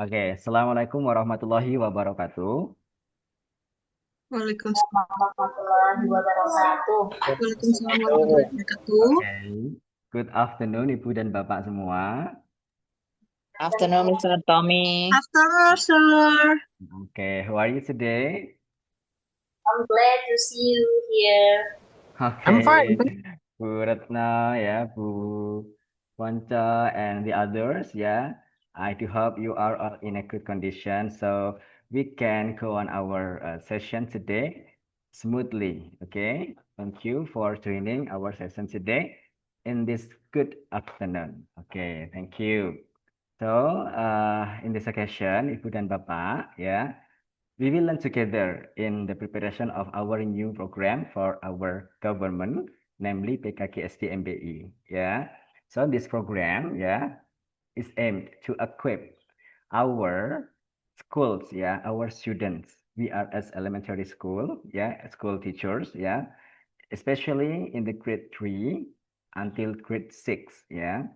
Oke, Assalamualaikum warahmatullahi wabarakatuh. Waalaikumsalam Warahmatullahi wabarakatuh. Waalaikumsalam warahmatullahi wabarakatuh. Oke, good afternoon Ibu dan Bapak semua. Afternoon, Mr. Tommy. After, sir. Oke, how are you today? I'm glad to see you here. Oke, I'm fine. Bu Retno ya, Bu Ponco and the others ya. I do hope you are all in a good condition so we can go on our session today smoothly. Okay, thank you for joining our session today in this good afternoon. Okay, thank you. So, in this occasion, Ibu dan Bapak, ya, we will learn together in the preparation of our new program for our government, namely PKKSD MBI. Yeah. So this program, yeah, is aimed to equip our schools, yeah, our students. We are as elementary school, yeah, school teachers, yeah, especially in the grade 3 until grade 6, yeah,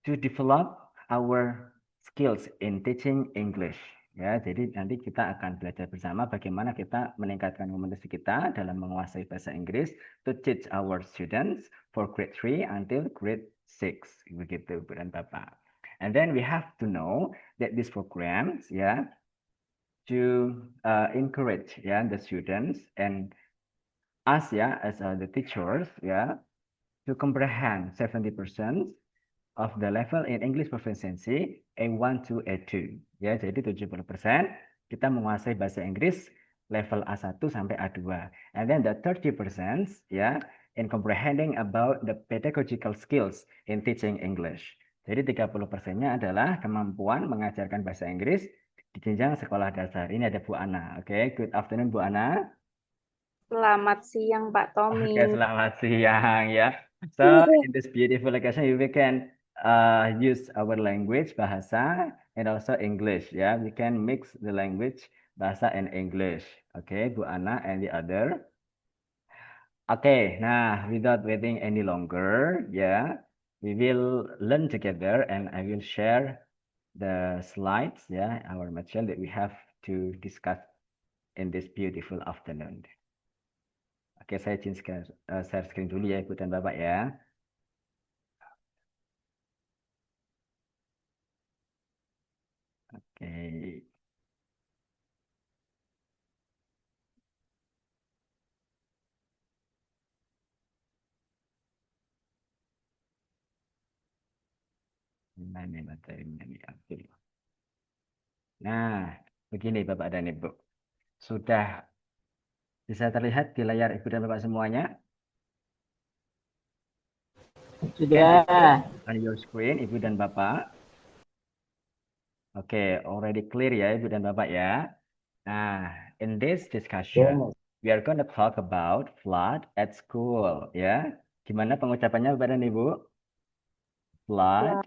to develop our skills in teaching English. Ya, jadi nanti kita akan belajar bersama bagaimana kita meningkatkan kompetensi kita dalam menguasai bahasa Inggris to teach our students for grade 3 until grade 6. Begitu, Bu dan Bapak. And then we have to know that these programs, ya, to encourage ya the students and us ya as the teachers ya to comprehend 70% of the level in English proficiency A1 to A2. Ya, jadi 70% kita menguasai bahasa Inggris level A1 sampai A2. And then the 30% ya in comprehending about the pedagogical skills in teaching English. Jadi 30%-nya adalah kemampuan mengajarkan bahasa Inggris di jenjang sekolah dasar. Ini ada Bu Ana. Oke, good afternoon Bu Ana. Selamat siang Pak Tommy. Oke, selamat siang ya. So, in this beautiful occasion, we can use our language, bahasa, and also English. Ya, we can mix the language, bahasa, and English. Oke, Bu Ana and the other. Oke, nah, without waiting any longer, ya, we will learn together, and I will share the slides, ya, our material that we have to discuss in this beautiful afternoon. Oke, saya izin share screen dulu ya, Ibu dan Bapak ya. Oke, ini materinya nih. Oke. Nah, begini Bapak dan Ibu. Sudah bisa terlihat di layar Ibu dan Bapak semuanya? Can you see Sudah. on your screen, Ibu dan Bapak? Oke, already clear ya Ibu dan Bapak ya. Nah, in this discussion, we are going to talk about flood at school ya. Gimana pengucapannya Bapak dan Ibu? Flood Selamat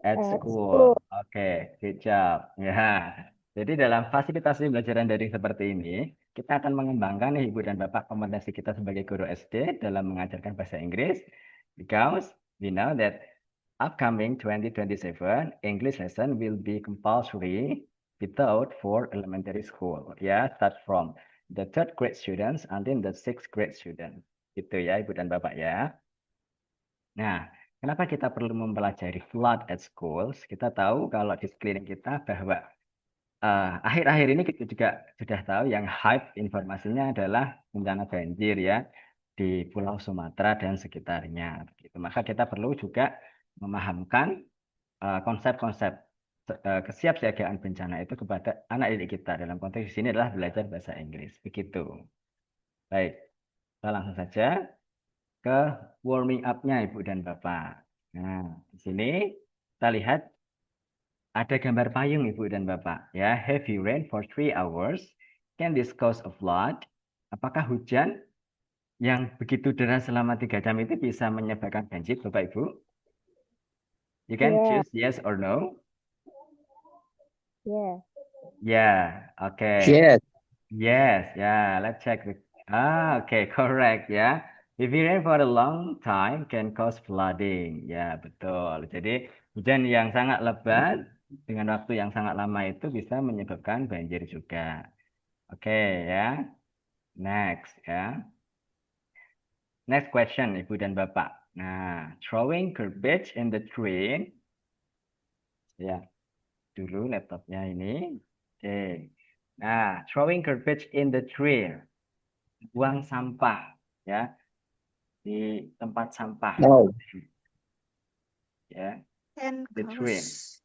at school. school. Oke, good job. Ya. Jadi dalam fasilitasi pembelajaran daring seperti ini, kita akan mengembangkan nih, Ibu dan Bapak kompetensi kita sebagai guru SD dalam mengajarkan bahasa Inggris. Because we know that upcoming 2027 English lesson will be compulsory without for elementary school. Ya, start from the third grade students until the sixth grade students. Gitu ya, Ibu dan Bapak ya. Nah, kenapa kita perlu mempelajari flood at schools? Kita tahu kalau di sekeliling kita bahwa akhir-akhir ini kita juga sudah tahu yang hype informasinya adalah bencana banjir ya di Pulau Sumatera dan sekitarnya. Gitu. Maka kita perlu juga memahamkan konsep-konsep kesiapsiagaan bencana itu kepada anak didik kita. Dalam konteks ini adalah belajar bahasa Inggris. Begitu. Baik, kita langsung saja ke warming up-nya Ibu dan Bapak. Nah, di sini kita lihat ada gambar payung Ibu dan Bapak. Ya, heavy rain for 3 hours can this cause a flood? Apakah hujan yang begitu deras selama 3 jam itu bisa menyebabkan banjir, Bapak Ibu? You can Yeah, choose yes or no. yeah. Yeah, okay. Yes. Yes, yeah, let's check okay, correct ya. If it rain for a long time can cause flooding. Ya, betul. Jadi hujan yang sangat lebat dengan waktu yang sangat lama itu bisa menyebabkan banjir juga. Oke ya. Next ya. Next question Ibu dan Bapak. Nah, throwing garbage in the train. Ya, dulu laptopnya ini. Oke. Nah, throwing garbage in the train. Buang sampah ya di tempat sampah. No. Ya, And the train. close.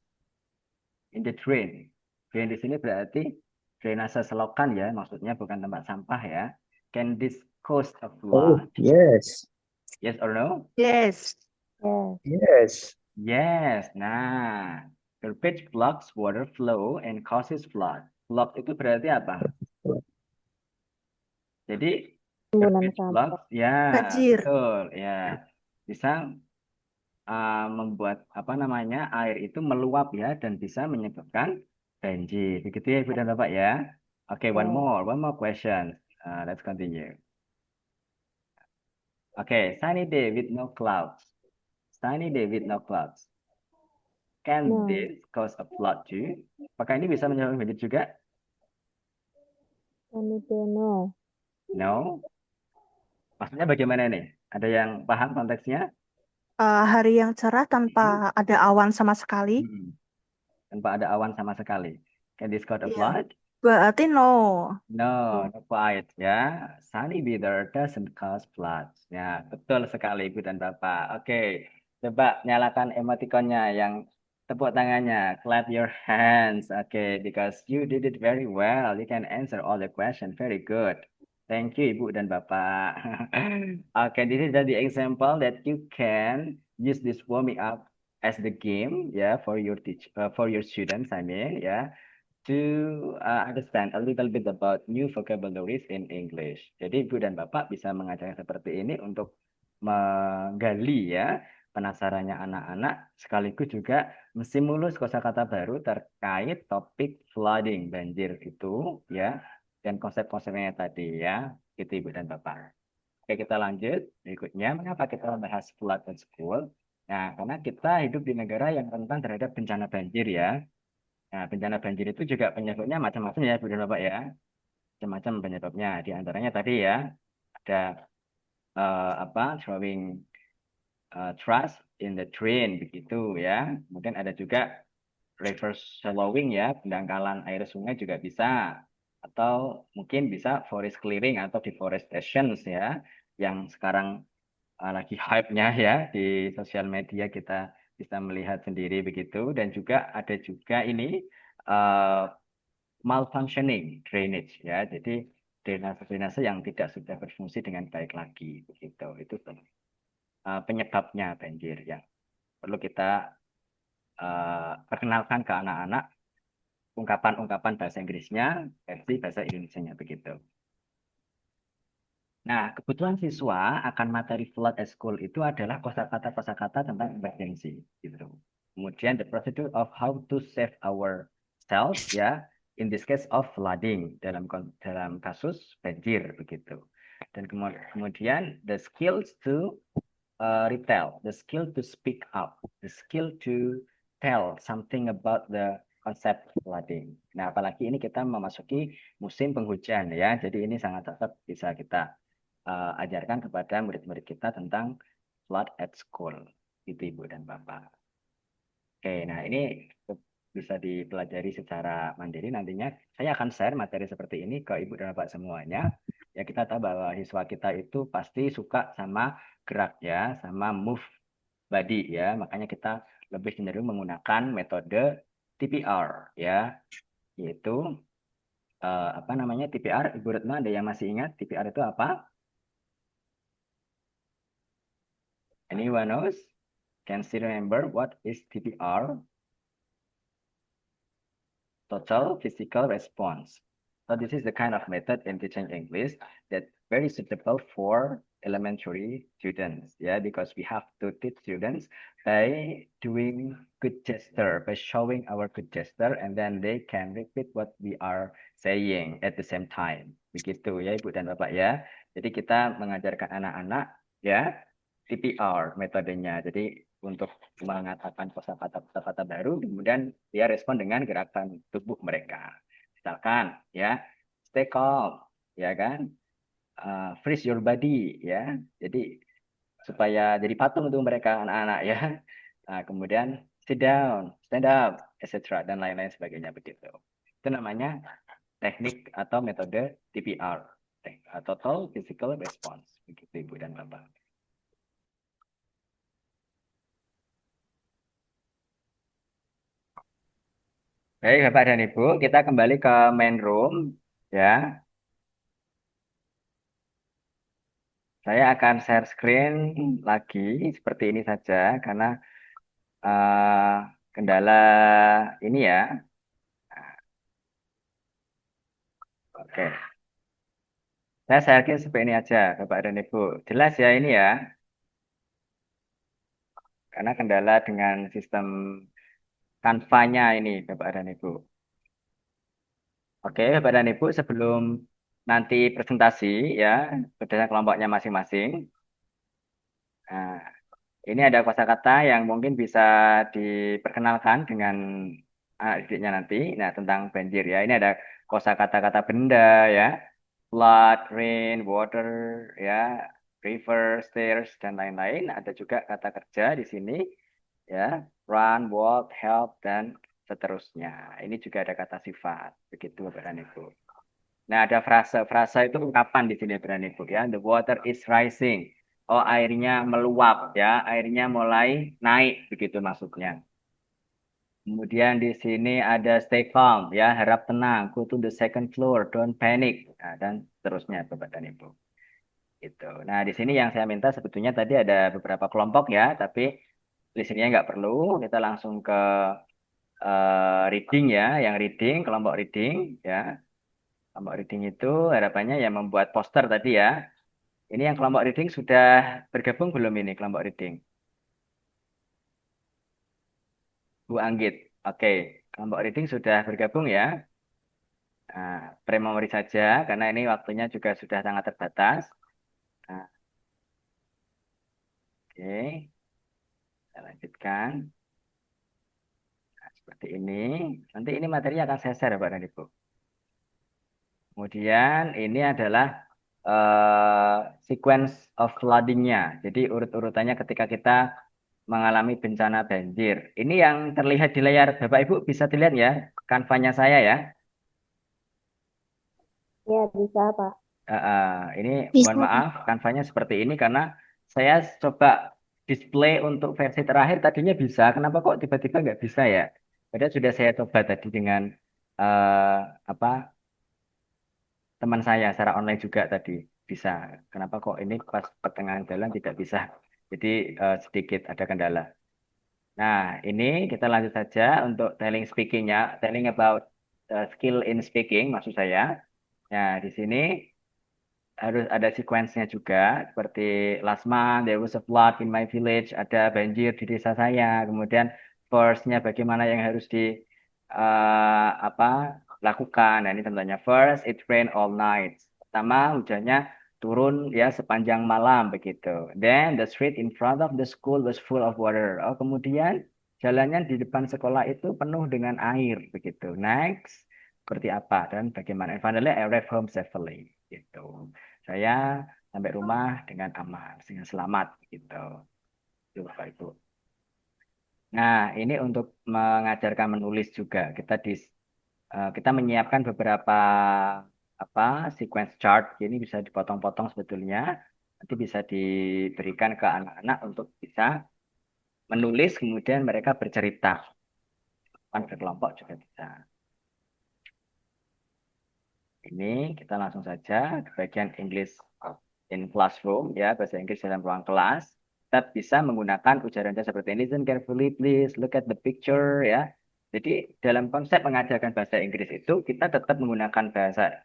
In the train. Train di sini berarti drainase selokan ya, maksudnya bukan tempat sampah ya. Can this cause a Oh, flood? yes. Yes or no? Yes. Yes. Yes. Yes. Nah, garbage blocks water flow and causes flood. Flood itu berarti apa? Jadi Timbunan garbage sampah. blocks, ya Banjir. betul ya, bisa membuat apa namanya air itu meluap ya dan bisa menyebabkan banjir. Begitu ya Ibu dan Bapak ya. Oke, one more question. Let's continue. Oke, sunny day with no clouds. Sunny day with no clouds. Can No. this cause a flood too? Apakah ini bisa menyebabkan banjir juga? No. No. Maksudnya bagaimana nih? Ada yang paham konteksnya? Hari yang cerah tanpa ada awan sama sekali. Tanpa ada awan sama sekali. Can this cause a Iya. flood? Berarti no. No, not quite ya. Sunny weather doesn't cause floods. Ya, betul sekali Ibu dan Bapak. Oke, coba nyalakan emotikonnya yang tepuk tangannya. Clap your hands. Oke, because you did it very well. You can answer all the questions. Very good. Thank you Ibu dan Bapak. Oke, this is the example that you can use this warming up as the game ya for your for your students I mean ya. To understand a little bit about new vocabularies in English. Jadi Ibu dan Bapak bisa mengajarkan seperti ini untuk menggali ya penasarannya anak-anak sekaligus juga menstimulus kosakata baru terkait topik flooding, banjir itu ya dan konsep-konsepnya tadi ya. Gitu Ibu dan Bapak. Oke, kita lanjut berikutnya. Mengapa kita membahas flood at school? Nah, karena kita hidup di negara yang rentan terhadap bencana banjir ya. Nah, bencana banjir itu juga penyebabnya macam-macam ya, Bu dan Bapak ya. Macam-macam penyebabnya. Di antaranya tadi ya, ada throwing trash in the drain begitu ya. Kemudian ada juga reverse shallowing ya, pendangkalan air sungai juga bisa. Atau mungkin bisa forest clearing atau deforestation ya, yang sekarang lagi hype-nya ya di sosial media kita bisa melihat sendiri begitu. Dan juga ada juga ini uh, malfunctioning drainage ya. Jadi drainase-drainase yang tidak sudah berfungsi dengan baik lagi begitu. Itu penyebabnya banjir yang perlu kita perkenalkan ke anak-anak ungkapan-ungkapan bahasa Inggrisnya versi bahasa Indonesianya begitu. Nah, kebutuhan siswa akan materi flood at school itu adalah kosakata tentang emergency gitu. Kemudian the procedure of how to save ourselves ya, in this case of flooding dalam kasus banjir begitu. Dan kemudian the skills to retell, the skill to speak up, the skill to tell something about the concept flooding. Nah, apalagi ini kita memasuki musim penghujan ya, jadi ini sangat tetap bisa kita ajarkan kepada murid-murid kita tentang flood at school, itu Ibu dan Bapak. Oke, nah ini bisa dipelajari secara mandiri nantinya. Saya akan share materi seperti ini ke Ibu dan Bapak semuanya. Ya kita tahu bahwa siswa kita itu pasti suka sama gerak ya, sama move body ya. Makanya kita lebih cenderung menggunakan metode TPR ya, yaitu apa namanya TPR? Ibu Retno ada yang masih ingat TPR itu apa? Anyone knows? Can still remember what is TPR? Total physical response. So this is the kind of method in teaching English that very suitable for elementary students. Yeah, because we have to teach students by doing good gesture, by showing our good gesture, and then they can repeat what we are saying at the same time. Begitu ya Ibu dan Bapak ya. Jadi kita mengajarkan anak-anak ya TPR metodenya. Jadi untuk mengatakan kosakata baru, kemudian dia respon dengan gerakan tubuh mereka. Misalkan ya, stay calm, ya kan, freeze your body, ya. Jadi supaya jadi patung untuk mereka anak-anak ya. Nah, kemudian sit down, stand up, etc. dan lain-lain sebagainya begitu. Itu namanya teknik atau metode TPR, Total Physical Response, begitu Ibu dan Bapak. Baik, Bapak dan Ibu, kita kembali ke main room ya. Saya akan share screen lagi seperti ini saja karena kendala ini ya. Oke, saya share screen seperti ini aja, Bapak dan Ibu. Jelas ya ini ya, karena kendala dengan sistem Canva-nya ini, Bapak dan Ibu. Oke, Bapak dan Ibu, sebelum nanti presentasi ya, berdasarkan kelompoknya masing-masing. Nah, ini ada kosakata yang mungkin bisa diperkenalkan dengan anak didiknya nanti. Nah, tentang banjir ya. Ini ada kosakata-kata benda ya. Flood, rain, water ya, river, stairs dan lain-lain. Ada juga kata kerja di sini ya. Run, walk, help dan seterusnya. Ini juga ada kata sifat. Begitu Bapak dan Ibu. Nah, ada frase. Frase itu ungkapan di sini Bapak dan Ibu ya. The water is rising. Oh, airnya meluap ya, airnya mulai naik begitu maksudnya. Kemudian di sini ada stay calm ya, harap tenang, go to the second floor, don't panic. Nah, dan seterusnya Bapak dan Ibu. Gitu. Nah, di sini yang saya minta sebetulnya tadi ada beberapa kelompok ya, tapi listennya nggak perlu, kita langsung ke reading ya, yang reading, kelompok reading ya. Kelompok reading itu harapannya yang membuat poster tadi ya. Ini yang kelompok reading sudah bergabung belum ini kelompok reading? Bu Anggit. Oke, kelompok reading sudah bergabung ya. Nah, pre-memori saja karena ini waktunya juga sudah sangat terbatas. Nah, oke, kita lanjutkan. Nah, seperti ini. Nanti ini materi akan saya share Pak dan Ibu. Kemudian ini adalah sequence of flooding-nya. Jadi urut-urutannya ketika kita mengalami bencana banjir. Ini yang terlihat di layar Bapak Ibu bisa dilihat ya, kanvanya saya ya. Ya, bisa, Pak. Ini Bisa, mohon maaf, kanvanya seperti ini karena saya coba display untuk versi terakhir tadinya bisa. Kenapa kok tiba-tiba nggak bisa ya? Padahal sudah saya coba tadi dengan eh, apa teman saya secara online juga tadi bisa. Kenapa kok ini pas pertengahan jalan tidak bisa? Jadi sedikit ada kendala. Nah, ini kita lanjut saja untuk telling speaking-nya, telling about skill in speaking maksud saya. Nah, di sini harus ada sequence-nya juga seperti last month there was a flood in my village, ada banjir di desa saya, kemudian first-nya bagaimana yang harus di apa lakukan. Nah, ini tentunya first it rain all night, pertama hujannya turun ya sepanjang malam begitu, then the street in front of the school was full of water. Oh, kemudian jalannya di depan sekolah itu penuh dengan air begitu. Next seperti apa dan bagaimana. And finally I arrived home safely gitu. Saya sampai rumah dengan aman, dengan selamat gitu. Itu Bapak Ibu. Nah, ini untuk mengajarkan menulis juga. Kita menyiapkan beberapa apa sequence chart. Ini bisa dipotong-potong sebetulnya. Nanti bisa diberikan ke anak-anak untuk bisa menulis, kemudian mereka bercerita. Kan berkelompok juga bisa. Ini kita langsung saja ke bagian English in classroom ya, bahasa Inggris dalam ruang kelas. Kita bisa menggunakan ujarannya seperti ini. Listen carefully please, look at the picture ya. Jadi dalam konsep mengajarkan bahasa Inggris itu kita tetap menggunakan bahasa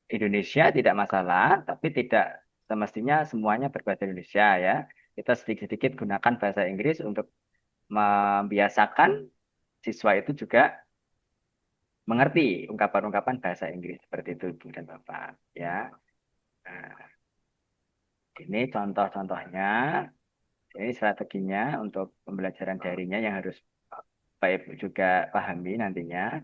Indonesia tidak masalah, tapi tidak semestinya semuanya berbahasa Indonesia ya. Kita sedikit-sedikit gunakan bahasa Inggris untuk membiasakan siswa itu juga mengerti ungkapan-ungkapan bahasa Inggris seperti itu Bu dan Bapak ya. Nah, ini contoh-contohnya. Ini strateginya untuk pembelajaran daringnya yang harus Pak Ibu juga pahami nantinya.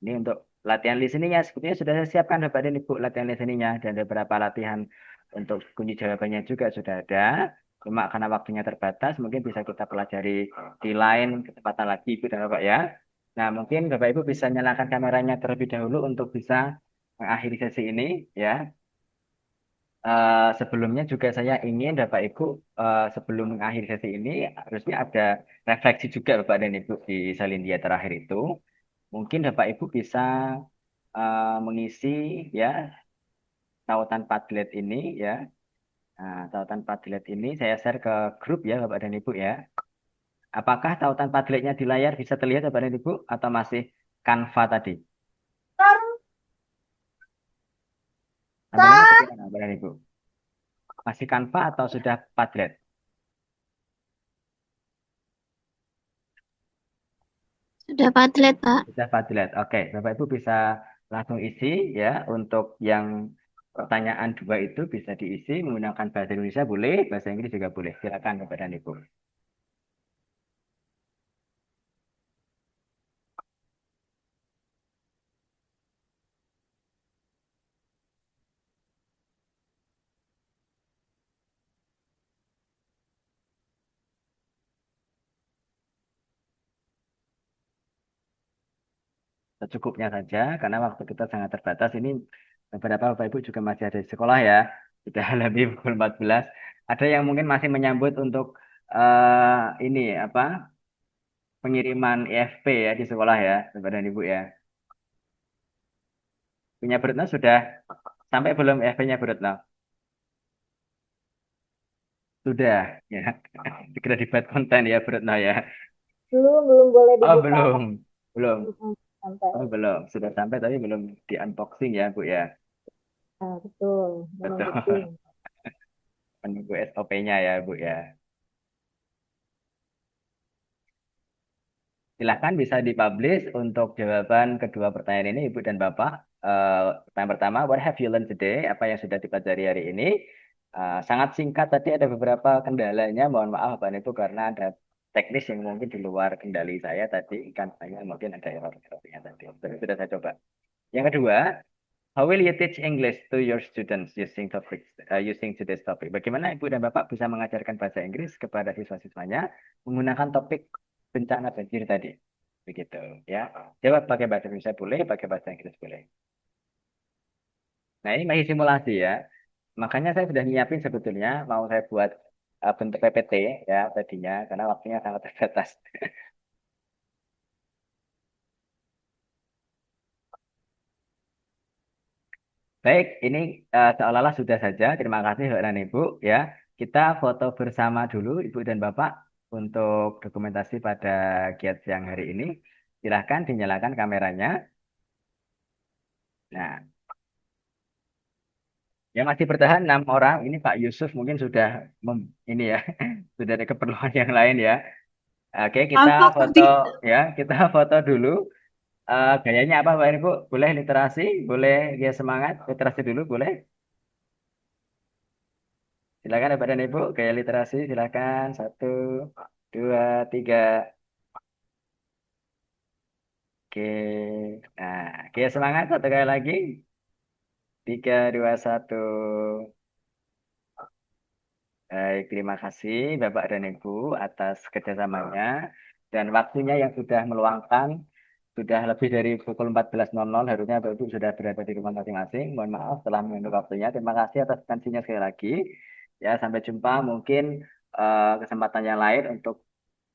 Ini untuk latihan listeningnya sebetulnya sudah saya siapkan Bapak dan Ibu latihan listeningnya dan beberapa latihan untuk kunci jawabannya juga sudah ada. Cuma karena waktunya terbatas, mungkin bisa kita pelajari di lain kesempatan lagi Ibu dan Bapak ya. Nah, mungkin Bapak Ibu bisa nyalakan kameranya terlebih dahulu untuk bisa mengakhiri sesi ini ya. Sebelumnya juga saya ingin Bapak Ibu sebelum mengakhiri sesi ini harusnya ada refleksi juga Bapak dan Ibu di Salindia terakhir itu. Mungkin Bapak Ibu bisa mengisi ya tautan Padlet ini ya. Nah, tautan Padlet ini saya share ke grup ya Bapak dan Ibu ya. Apakah tautan Padletnya di layar bisa terlihat Bapak dan Ibu atau masih Canva tadi? Tampilannya bagaimana Bapak dan Ibu? Masih Canva atau sudah Padlet? Sudah Padlet, Pak. Sudah Padlet. Oke, Bapak Ibu bisa langsung isi ya. Untuk yang pertanyaan dua itu bisa diisi menggunakan bahasa Indonesia boleh, bahasa Inggris juga boleh. Silakan Bapak dan Ibu. Secukupnya saja karena waktu kita sangat terbatas. Ini beberapa Bapak Ibu juga masih ada di sekolah ya. Sudah lebih pukul 14. Ada yang mungkin masih menyambut untuk ini apa? Pengiriman EFP ya di sekolah ya, Bapak dan Ibu ya. Punya Brutno sudah sampai belum EFP-nya Brutno? Sudah ya. Segera dibuat konten ya Brutno ya. Belum boleh Oh dibuka. belum, belum. Sampai. Oh belum. Sudah sampai tapi belum di unboxing ya Bu ya. Nah, betul. Betul. Menunjukin. Menunggu SOP-nya ya Bu ya. Silahkan bisa dipublish untuk jawaban kedua pertanyaan ini, Ibu dan Bapak. Pertanyaan pertama, what have you learned today? Apa yang sudah dipelajari hari ini? Sangat singkat, tadi ada beberapa kendalanya. Mohon maaf, Bapak dan Ibu, karena ada teknis yang mungkin di luar kendali saya tadi. Kan hanya mungkin ada error-errornya tadi. Tapi sudah saya coba. Yang kedua, how will you teach English to your students using today's topic? Bagaimana Ibu dan Bapak bisa mengajarkan bahasa Inggris kepada siswa-siswanya menggunakan topik bencana banjir tadi? Begitu ya. Jawab pakai bahasa Indonesia boleh, pakai bahasa Inggris boleh. Nah, ini masih simulasi ya. Makanya saya sudah nyiapin sebetulnya mau saya buat bentuk PPT ya tadinya karena waktunya sangat terbatas. Baik, ini seolah-olah sudah saja. Terima kasih Bapak dan Ibu ya. Kita foto bersama dulu Ibu dan Bapak untuk dokumentasi pada giat siang hari ini. Silahkan dinyalakan kameranya. Nah, yang masih bertahan 6 orang. Ini Pak Yusuf mungkin sudah ini ya, sudah ada keperluan yang lain ya. Oke, kita foto ya, kita foto dulu. Gayanya apa Pak Ibu? Boleh literasi, boleh ya semangat, literasi dulu boleh. Silakan Bapak dan Ibu, gaya literasi silakan. 1, 2, 3. Oke. Nah, oke semangat satu kali lagi. 3, 2, 1. Baik, terima kasih Bapak dan Ibu atas kerjasamanya dan waktunya yang sudah meluangkan. Sudah lebih dari pukul 14.00, harusnya Bapak Ibu sudah berada di rumah masing-masing. Mohon maaf telah mengganggu waktunya. Terima kasih atas atensinya sekali lagi. Ya, sampai jumpa mungkin kesempatan yang lain untuk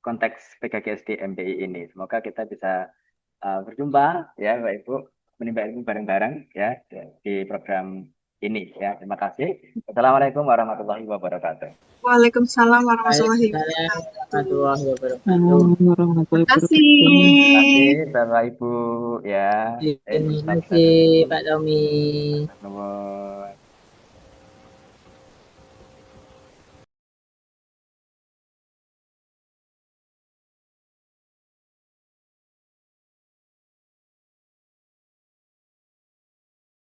konteks PKGSD MPI ini. Semoga kita bisa berjumpa ya Bapak Ibu menimba ilmu bareng-bareng ya di program ini ya. Terima kasih. Assalamualaikum warahmatullahi wabarakatuh. Waalaikumsalam warahmatullahi Waalaikumsalam wabarakatuh. warahmatullahi wabarakatuh. Terima Terima kasih kasih. Bapak Ibu ya. Terima kasih Pak Tommy. Nuwun.